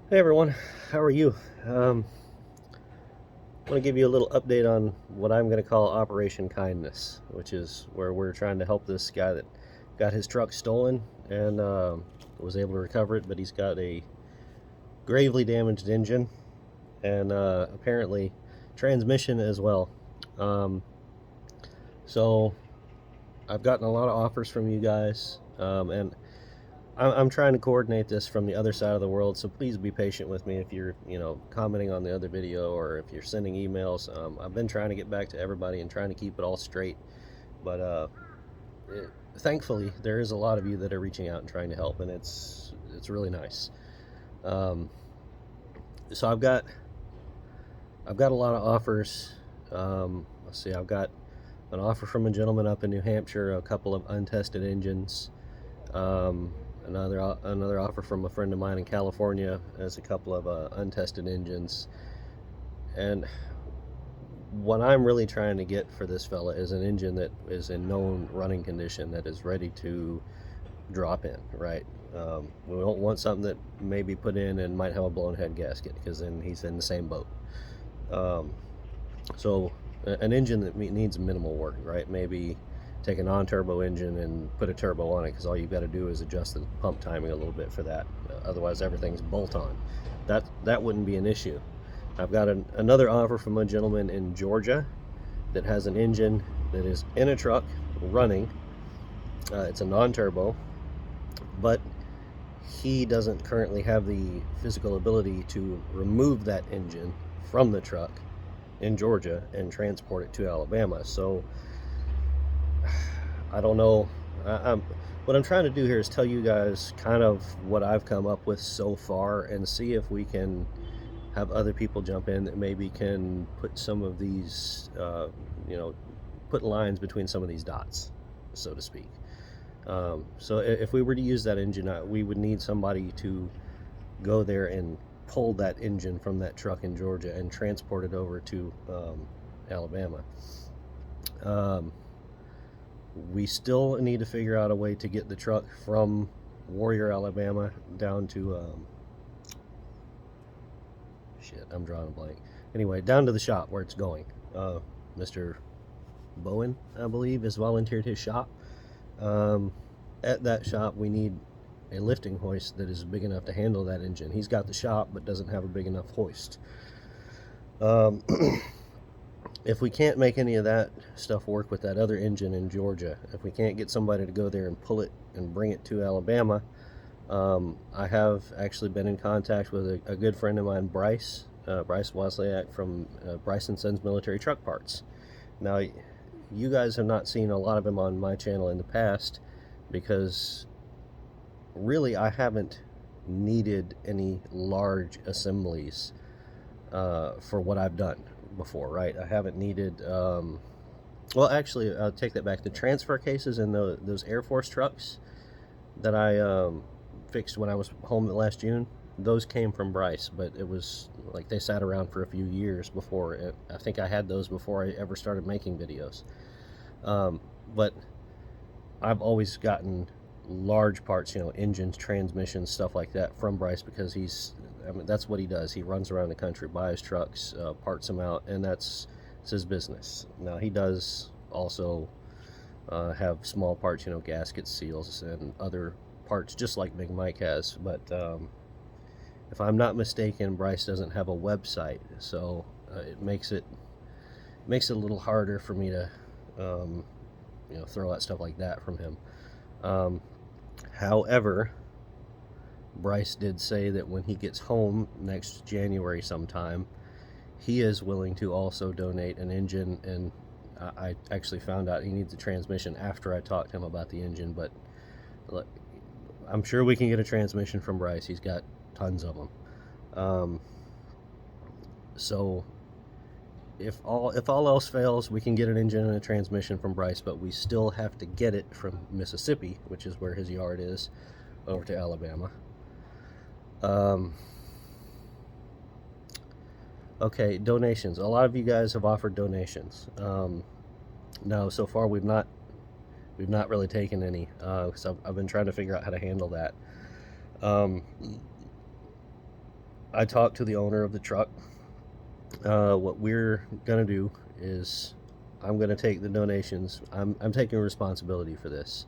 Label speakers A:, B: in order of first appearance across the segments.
A: Hey everyone, how are you? I want to give you a little update on what I'm going to call Operation Kindness, which is where we're trying to help this guy that got his truck stolen and was able to recover it, but he's got a gravely damaged engine and apparently transmission as well. Um, so I've gotten a lot of offers from you guys, and I'm trying to coordinate this from the other side of the world, so please be patient with me if you're, commenting on the other video or if you're sending emails. I've been trying to get back to everybody and trying to keep it all straight, but thankfully there is a lot of you that are reaching out and trying to help, and it's really nice. Um, so I've got a lot of offers. Let's see, I've got an offer from a gentleman up in New Hampshire, a couple of untested engines. Um, another offer from a friend of mine in California as a couple of untested engines. And what I'm really trying to get for this fella is an engine that is in known running condition that is ready to drop in, right? We don't want something that may be put in and might have a blown head gasket because then he's in the same boat. Um, so an engine that needs minimal work, right? Maybe take a non-turbo engine and put a turbo on it because all you've got to do is adjust the pump timing a little bit for that. Otherwise, everything's bolt-on. That wouldn't be an issue. I've got another offer from a gentleman in Georgia that has an engine that is in a truck running. It's a non-turbo, but he doesn't currently have the physical ability to remove that engine from the truck in Georgia and transport it to Alabama. So I don't know. What I'm trying to do here is tell you guys kind of what I've come up with so far and see if we can have other people jump in that maybe can put some of these, put lines between some of these dots, so to speak. So if we were to use that engine, we would need somebody to go there and pull that engine from that truck in Georgia and transport it over to Alabama. Um, we still need to figure out a way to get the truck from Warrior, Alabama, down to I'm drawing a blank. Anyway, down to the shop where it's going. Mr. Bowen, I believe, has volunteered his shop. Um, at that shop, we need a lifting hoist that is big enough to handle that engine. He's got the shop, but doesn't have a big enough hoist. Um, if we can't make any of that stuff work with that other engine in Georgia, if we can't get somebody to go there and pull it and bring it to Alabama, I have actually been in contact with a good friend of mine, Bryce Wozniak from Bryce and Sons Military Truck Parts. Now, you guys have not seen a lot of him on my channel in the past because really I haven't needed any large assemblies for what I've done before, right? I haven't needed, well, actually, I'll take that back. The transfer cases in those Air Force trucks that I fixed when I was home last June, those came from Bryce, but it was like they sat around for a few years before I think I had those before I ever started making videos. But I've always gotten large parts, engines, transmissions, stuff like that from Bryce because that's what he does. He runs around the country, buys trucks, parts them out, and it's his business. Now he does also have small parts, gaskets, seals, and other parts, just like Big Mike has. But if I'm not mistaken, Bryce doesn't have a website, so it makes it a little harder for me to throw out stuff like that from him. However, Bryce did say that when he gets home next January sometime, he is willing to also donate an engine. And I actually found out he needs a transmission after I talked to him about the engine, but I'm sure we can get a transmission from Bryce. He's got tons of them. So if all else fails, we can get an engine and a transmission from Bryce, but we still have to get it from Mississippi, which is where his yard is, over to Alabama. Okay, donations. A lot of you guys have offered donations. No, so far we've not really taken any because I've been trying to figure out how to handle that. I talked to the owner of the truck. What we're gonna do is I'm gonna take the donations. I'm taking responsibility for this,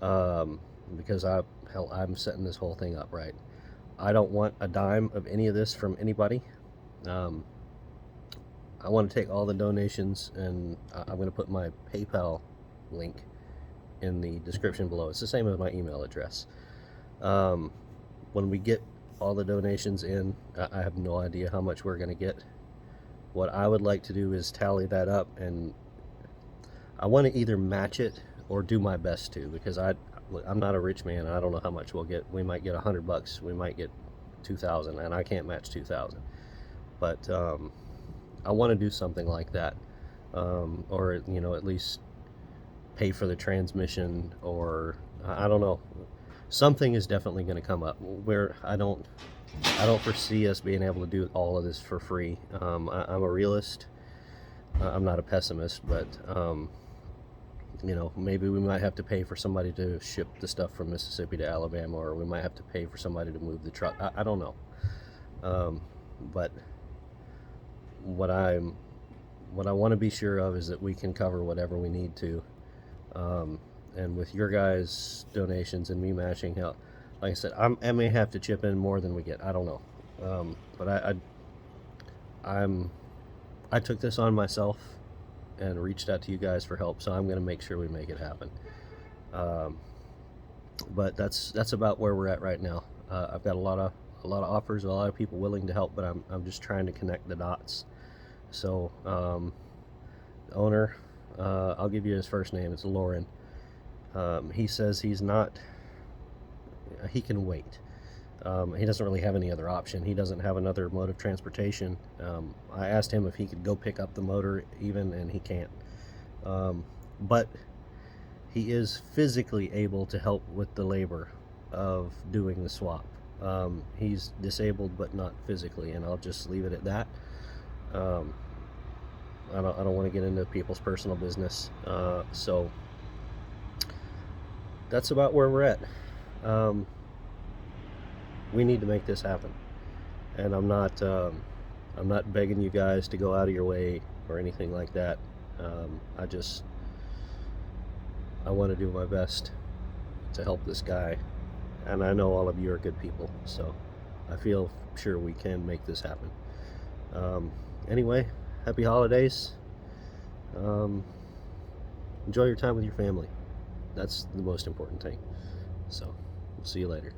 A: because I'm setting this whole thing up right. I don't want a dime of any of this from anybody. Um, I want to take all the donations, and I'm going to put my PayPal link in the description below. It's the same as my email address. Um, when we get all the donations in, I have no idea how much we're going to get. What I would like to do is tally that up, and I want to either match it or do my best to, because I'm not a rich man. I don't know how much we'll get. We might get $100. We might get 2,000, and I can't match 2,000. But I want to do something like that, or at least pay for the transmission, or I don't know. Something is definitely going to come up where I don't foresee us being able to do all of this for free. I'm a realist. I'm not a pessimist, but maybe we might have to pay for somebody to ship the stuff from Mississippi to Alabama, or we might have to pay for somebody to move the truck. I don't know. But what I want to be sure of is that we can cover whatever we need to. And with your guys' donations and me matching, hell, like I said, I may have to chip in more than we get. I don't know. But I took this on myself and reached out to you guys for help, so I'm going to make sure we make it happen. But that's about where we're at right now. I've got a lot of offers, a lot of people willing to help, but I'm just trying to connect the dots. So the owner, I'll give you his first name. It's Lauren. He says he can wait. He doesn't really have any other option. He doesn't have another mode of transportation. I asked him if he could go pick up the motor even, and he can't. But he is physically able to help with the labor of doing the swap. He's disabled but not physically, and I'll just leave it at that. I don't want to get into people's personal business. So that's about where we're at. We need to make this happen, and I'm not begging you guys to go out of your way or anything like that. I want to do my best to help this guy, and I know all of you are good people, so I feel sure we can make this happen. Anyway, happy holidays. Enjoy your time with your family. That's the most important thing. So we'll see you later.